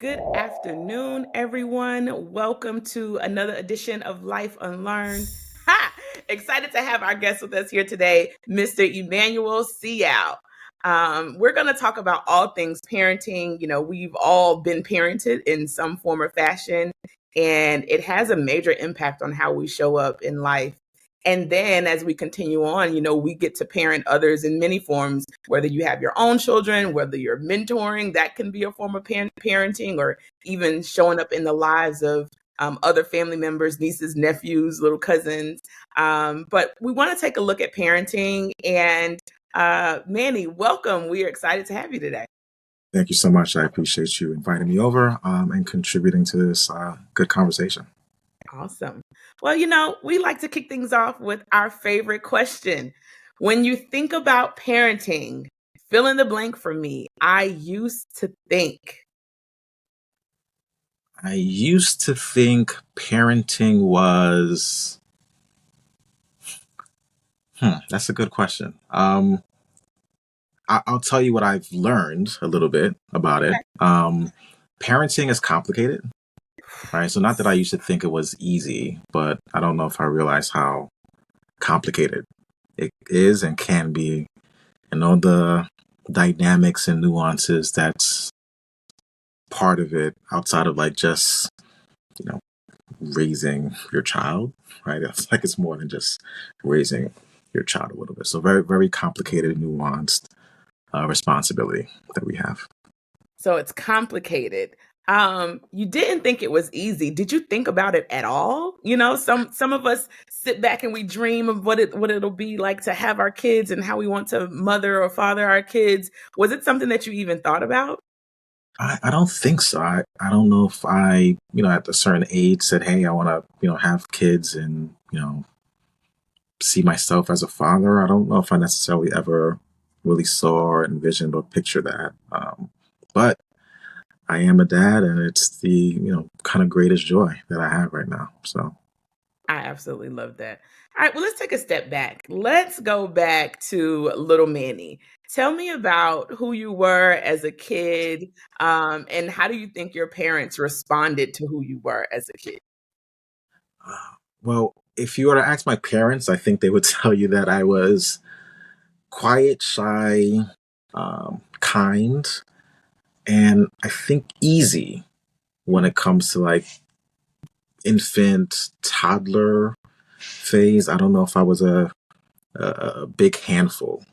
Good afternoon, everyone. Welcome to another edition of Life Unlearned. Ha! Excited to have our guest with us here today, Mr. Emmanuel Siaw. We're going to talk about all things parenting. We've all been parented in some form or fashion, and it has a major impact on how we show up in life. And then as we continue on, we get to parent others in many forms, whether you have your own children, whether you're mentoring, that can be a form of parenting, or even showing up in the lives of other family members, nieces, nephews, little cousins. But we want to take a look at parenting. And Manny, welcome. We are excited to have you today. Thank you so much. I appreciate you inviting me over and contributing to this good conversation. Awesome. Well, we like to kick things off with our favorite question. When you think about parenting, fill in the blank for me. I used to think. I used to think parenting was. That's a good question. I'll tell you what I've learned a little bit about it. Parenting is complicated, right? So, not that I used to think it was easy, but I don't know if I realized how complicated it is and can be, and all the dynamics and nuances that's part of it outside of like just you know raising your child, right? It's like it's more than just raising your child a little bit. So very, very complicated, nuanced responsibility that we have. So it's complicated. You didn't think it was easy. Did you think about it at all? Some of us sit back and we dream of what it'll be like to have our kids and how we want to mother or father our kids. Was it something that you even thought about? I don't think so. I don't know if I, at a certain age said, hey, I want to, have kids and, see myself as a father. I don't know if I necessarily ever really saw or envisioned or pictured that. But I am a dad, and it's the kind of greatest joy that I have right now. So I absolutely love that. All right, well, let's take a step back. Let's go back to little Manny. Tell me about who you were as a kid, and how do you think your parents responded to who you were as a kid? well, if you were to ask my parents, I think they would tell you that I was quiet, shy, kind, and I think easy when it comes to like infant, toddler phase. I don't know if I was a big handful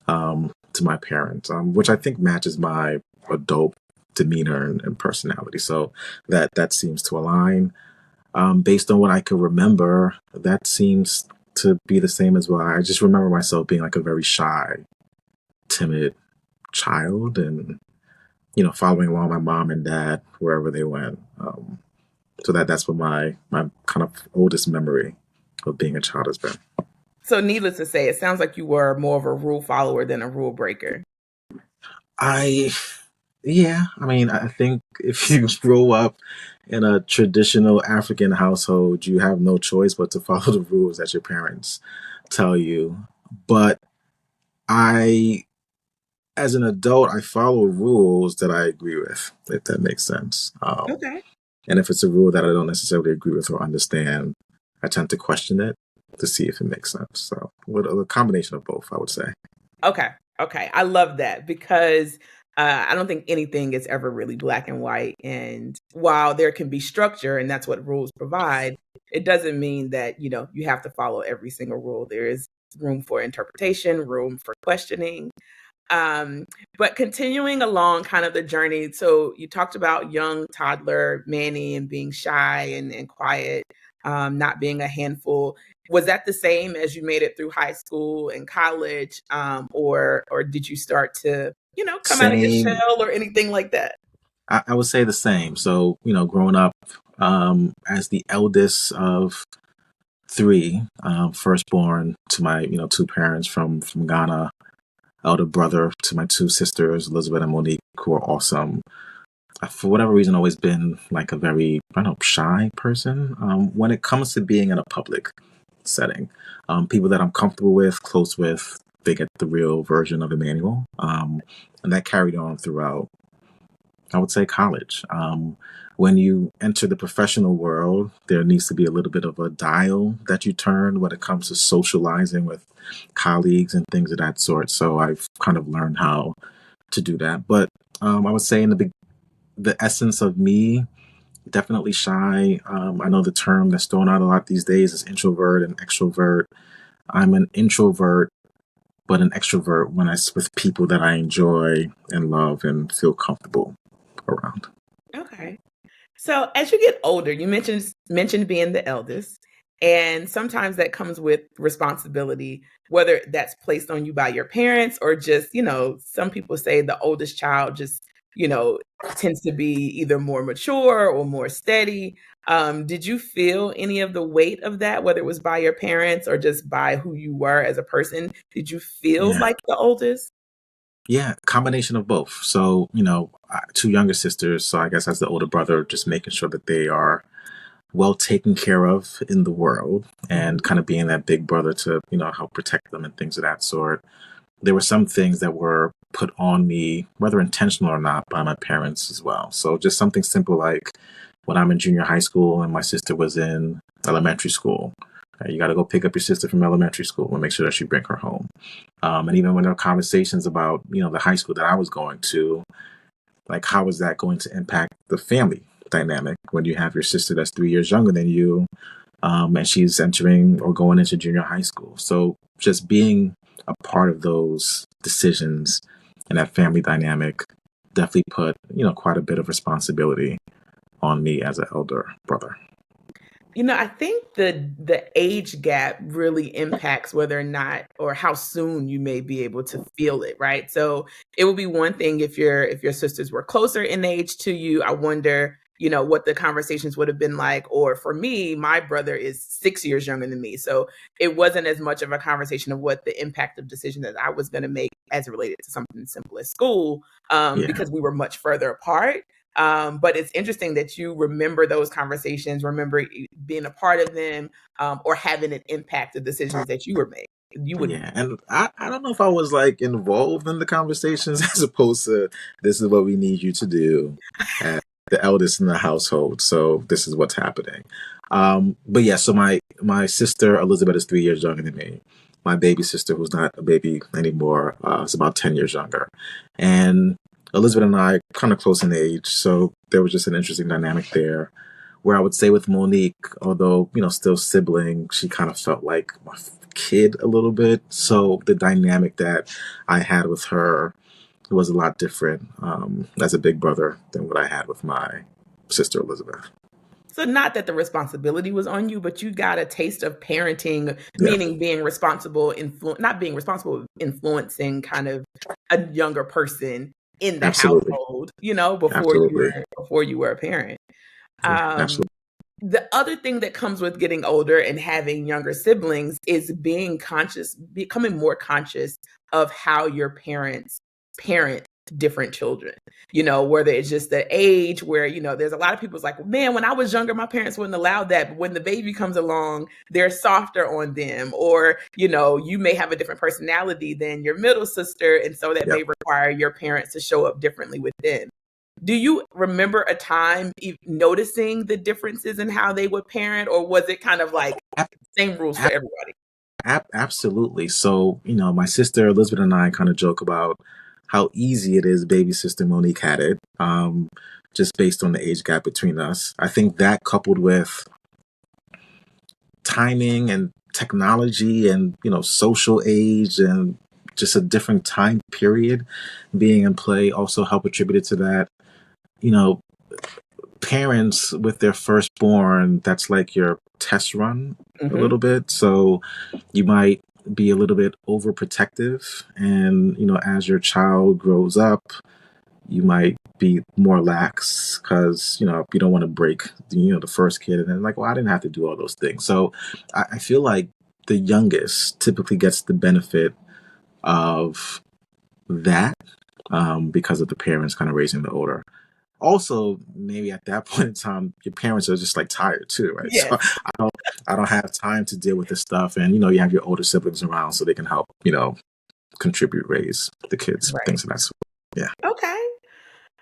to my parents, which I think matches my adult demeanor and personality. So that seems to align. Based on what I could remember, that seems to be the same as well. I just remember myself being like a very shy, timid child, and following along my mom and dad wherever they went. So that's what my kind of oldest memory of being a child has been. So, needless to say, it sounds like you were more of a rule follower than a rule breaker. I Yeah, I mean, I think if you grow up in a traditional African household, you have no choice but to follow the rules that your parents tell you. But I, as an adult, I follow rules that I agree with, if that makes sense. Okay. And if it's a rule that I don't necessarily agree with or understand, I tend to question it to see if it makes sense. So, a combination of both, I would say. Okay. Okay. I love that because I don't think anything is ever really black and white. And while there can be structure, and that's what rules provide, it doesn't mean that, you have to follow every single rule. There is room for interpretation, room for questioning. Um, but continuing along kind of the journey, so you talked about young toddler Manny and being shy and quiet, not being a handful. Was that the same as you made it through high school and college, or did you start to come out of your Same. shell or anything like that? I would say the same. So, growing up as the eldest of three, firstborn to my, two parents from Ghana, elder brother to my two sisters, Elizabeth and Monique, who are awesome. For whatever reason, always been like a very, I don't know, shy person when it comes to being in a public setting. People that I'm comfortable with, close with, they get the real version of Emmanuel. And that carried on throughout I would say college. When you enter the professional world, there needs to be a little bit of a dial that you turn when it comes to socializing with colleagues and things of that sort. So I've kind of learned how to do that. But I would say in the essence of me, definitely shy. I know the term that's thrown out a lot these days is introvert and extrovert. I'm an introvert, but an extrovert when it's with people that I enjoy and love and feel comfortable around. Okay. So as you get older, you mentioned being the eldest, and sometimes that comes with responsibility, whether that's placed on you by your parents or just, some people say the oldest child just, tends to be either more mature or more steady. Did you feel any of the weight of that, whether it was by your parents or just by who you were as a person? Did you feel Yeah. like the oldest? Yeah, combination of both. So, two younger sisters. So I guess as the older brother, just making sure that they are well taken care of in the world and Mhm. kind of being that big brother to, help protect them and things of that sort. There were some things that were put on me, whether intentional or not, by my parents as well. So just something simple like when I'm in junior high school and my sister was in elementary school, you got to go pick up your sister from elementary school and make sure that you bring her home. And even when there were conversations about, the high school that I was going to, like how is that going to impact the family dynamic when you have your sister that's 3 years younger than you, and she's entering or going into junior high school. So just being a part of those decisions and that family dynamic definitely put, quite a bit of responsibility on me as an elder brother. I think the age gap really impacts whether or not or how soon you may be able to feel it, right? So it would be one thing if your sisters were closer in age to you. I wonder, what the conversations would have been like. Or for me, my brother is 6 years younger than me. So it wasn't as much of a conversation of what the impact of decision that I was going to make as it related to something simple as school, Yeah. because we were much further apart. But it's interesting that you remember those conversations, remember being a part of them, or having it impact the decisions that you were making. You would, Yeah, and I don't know if I was like involved in the conversations as opposed to this is what we need you to do as the eldest in the household. So this is what's happening. But yeah, so my sister Elizabeth is 3 years younger than me. My baby sister, who's not a baby anymore, is about 10 years younger, and Elizabeth and I are kind of close in age. So there was just an interesting dynamic there where I would say with Monique, although, still sibling, she kind of felt like my kid a little bit. So the dynamic that I had with her was a lot different as a big brother than what I had with my sister Elizabeth. so not that the responsibility was on you, but you got a taste of parenting, Yeah, meaning being responsible, not being responsible, influencing kind of a younger person in the absolutely. household, before Absolutely. you were a parent. Yeah, Um, absolutely. the other thing that comes with getting older and having younger siblings is becoming more conscious of how your parents parent different children. Whether it's just the age where, there's a lot of people's like, man, when I was younger, my parents wouldn't allow that. But when the baby comes along, they're softer on them. Or, you may have a different personality than your middle sister. And so that Yeah. may require your parents to show up differently with them. Do you remember a time noticing the differences in how they would parent, or was it kind of like Ab- same rules for everybody? absolutely. So, my sister Elizabeth and I kind of joke about how easy it is baby sister Monique had it, just based on the age gap between us. I think that coupled with timing and technology and social age and just a different time period being in play also help attributed to that. you know Parents with their firstborn, that's like your test run a Hmm. little bit, so you might be a little bit overprotective, and as your child grows up you might be more lax because you don't want to break the first kid, and then like, well, I didn't have to do all those things. So I feel like the youngest typically gets the benefit of that, because of the parents kind of raising the older. Also, maybe at that point in time your parents are just like tired too, right? So Yes. I don't have time to deal with this stuff, and you have your older siblings around so they can help contribute, raise the kids, Right. things of that sort. Yeah. Okay.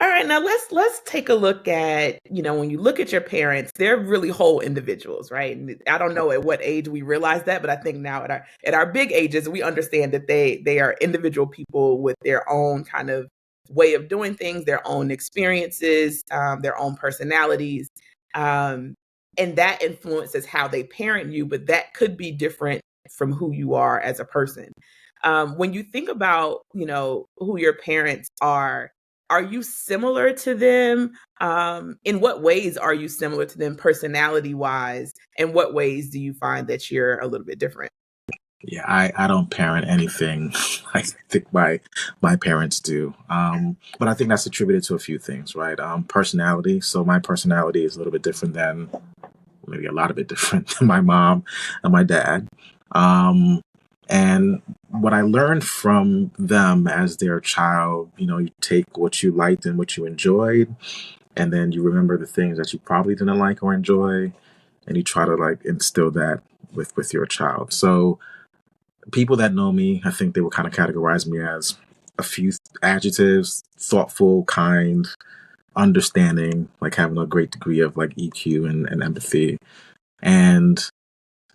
All right, now let's take a look at, when you look at your parents, they're really whole individuals, right? And I don't know at what age we realize that, but I think now at our big ages, we understand that they are individual people with their own kind of way of doing things, their own experiences, their own personalities, um, and that influences how they parent you. But that could be different from who you are as a person. When you think about, who your parents are you similar to them? In what ways are you similar to them personality wise? And what ways do you find that you're a little bit different? Yeah, I don't parent anything I think my parents do. But I think that's attributed to a few things, right? Personality. So my personality is a little bit different than, maybe a lot of it different than my mom and my dad. Um, and what I learned from them as their child, you take what you liked and what you enjoyed, and then you remember the things that you probably didn't like or enjoy, and you try to like instill that with your child. So people that know me, I think they would kind of categorize me as a few adjectives: thoughtful, kind, understanding, like having a great degree of like EQ and empathy. And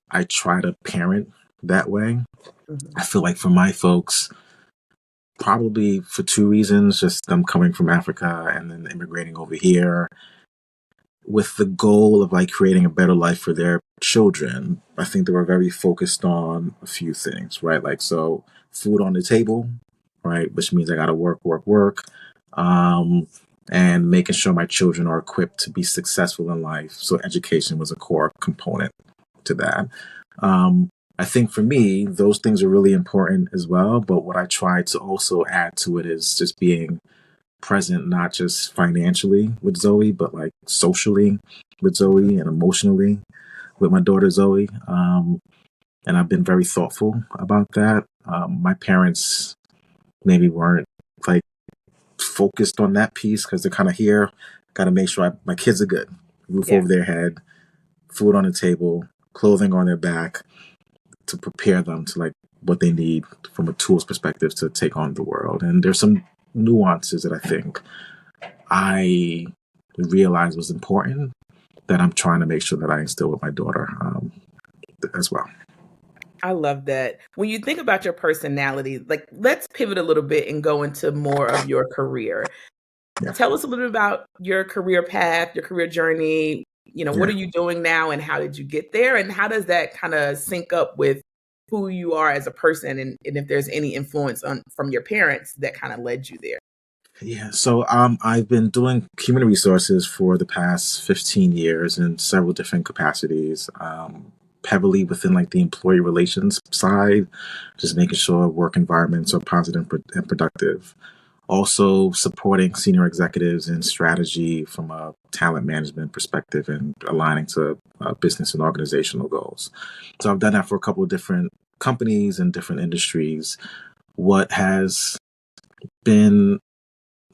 I try to parent that way. Mhm. I feel like for my folks, probably for two reasons: just them coming from Africa and then immigrating over here with the goal of like creating a better life for their children. I think they were very focused on a few things, right? Like, so food on the table, right? Which means I got to work, work, work. Um, and making sure my children are equipped to be successful in life. So education was a core component to that. Um, I think for me, those things are really important as well. But what I try to also add to it is just being present, not just financially with Zoe, but like socially with Zoe and emotionally with my daughter Zoe. And I've been very thoughtful about that. My parents maybe weren't like focused on that piece because they're kind of here. Got to make sure my kids are good, roof Yeah. over their head, food on the table, clothing on their back, to prepare them to like what they need from a tools perspective to take on the world. And there's some nuances that I think I realized was important that I'm trying to make sure that I instill with my daughter as well. I love that. When you think about your personality, like let's pivot a little bit and go into more of your career. Yeah, Tell us a little bit about your career path, your career journey. What yeah, are you doing now and how did you get there? And how does that kind of sync up with who you are as a person and if there's any influence from your parents that kind of led you there? yeah. So I've been doing human resources for the past 15 years in several different capacities. Heavily within like the employee relations side, just making sure work environments are positive and productive. Also supporting senior executives in strategy from a talent management perspective and aligning to business and organizational goals. So I've done that for a couple of different companies and different industries. What has been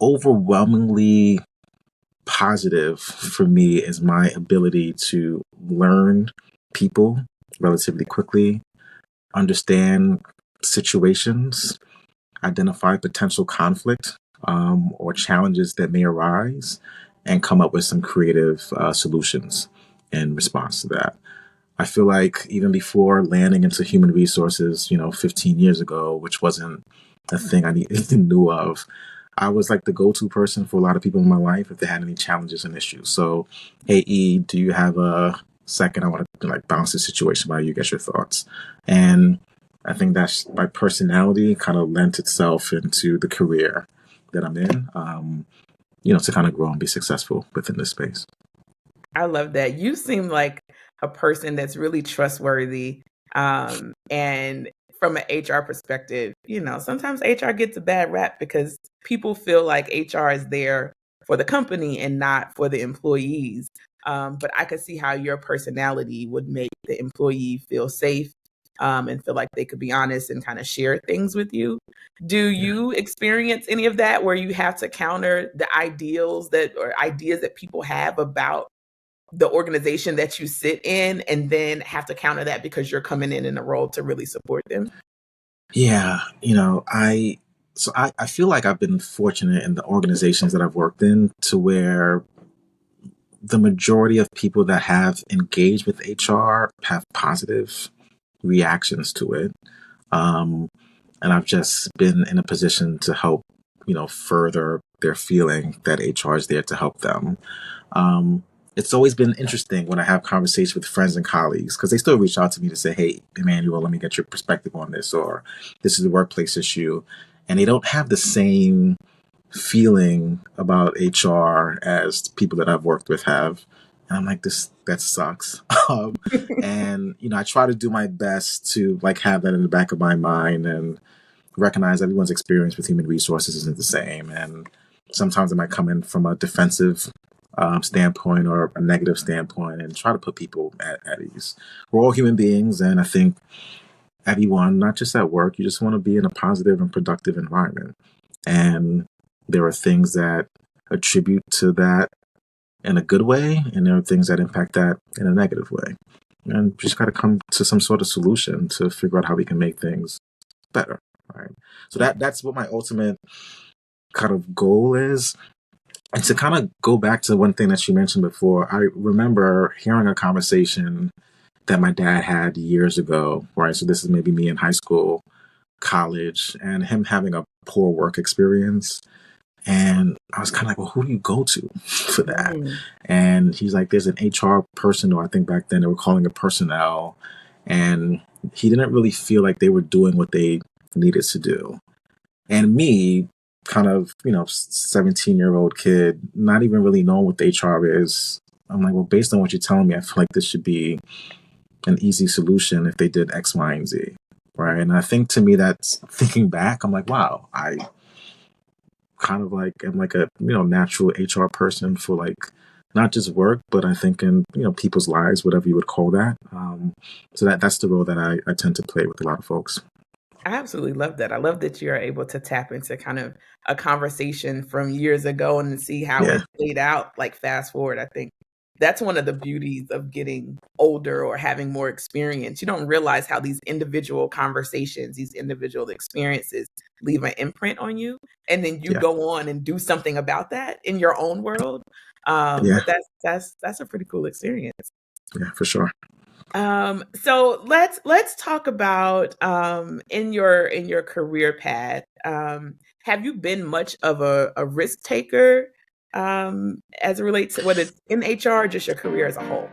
overwhelmingly positive for me is my ability to learn people relatively quickly, understand situations, identify potential conflict or challenges that may arise, and come up with some creative solutions in response to that. I feel like even before landing into human resources, 15 years ago, which wasn't a thing I knew of, I was like the go-to person for a lot of people in my life if they had any challenges and issues. So, hey E, do you have a second? I want to like bounce this situation by you, get your thoughts. And I think that's my personality kind of lent itself into the career that I'm in, to kind of grow and be successful within this space. I love that. You seem like a person that's really trustworthy. And from an HR perspective, sometimes HR gets a bad rap because people feel like HR is there for the company and not for the employees. But I could see how your personality would make the employee feel safe, and feel like they could be honest and kind of share things with you. Do Yeah. you experience any of that where you have to counter the ideals that or ideas that people have about the organization that you sit in and then have to counter that because you're coming in a role to really support them? Yeah, So I feel like I've been fortunate in the organizations that I've worked in to where the majority of people that have engaged with HR have positive reactions to it. Um, and I've just been in a position to help, further their feeling that HR is there to help them. Um, it's always been interesting when I have conversations with friends and colleagues because they still reach out to me to say, "Hey, Emmanuel, let me get your perspective on this," or "This is a workplace issue," and they don't have the same feeling about HR as people that I've worked with have. And I'm like, this that sucks. And I try to do my best to like have that in the back of my mind and recognize everyone's experience with human resources isn't the same. And sometimes I might come in from a defensive standpoint or a negative standpoint and try to put people at ease. We're all human beings, and I think everyone, not just at work, you just want to be in a positive and productive environment. And there are things that attribute to that in a good way, and there are things that impact that in a negative way. And just got to come to some sort of solution to figure out how we can make things better. Right. So that's what my ultimate kind of goal is. And to kind of go back to one thing that you mentioned before, I remember hearing a conversation that my dad had years ago, right? So this is maybe me in high school, college, and him having a poor work experience. And I was kind of like, well, who do you go to for that? Mm. And he's like, there's an HR person, or I think back then they were calling it personnel. And he didn't really feel like they were doing what they needed to do. And me, kind of, 17-year-old kid, not even really knowing what the HR is, I'm like, well, based on what you're telling me, I feel like this should be an easy solution if they did X, Y, and Z. Right. And I think to me, that's thinking back, I'm like, wow, I kind of like am like a, natural HR person for like not just work, but I think in, people's lives, whatever you would call that. So that's the role that I tend to play with a lot of folks. I absolutely love that. I love that you're able to tap into kind of a conversation from years ago and see how Yeah. it played out, like fast forward. I think that's one of the beauties of getting older or having more experience. You don't realize how these individual conversations, these individual experiences leave an imprint on you. And then you Yeah. go on and do something about that in your own world. Yeah. But that's a pretty cool experience. Yeah, for sure. So let's talk about in your career path. Have you been much of a risk taker as it relates to whether it's in HR or just your career as a whole?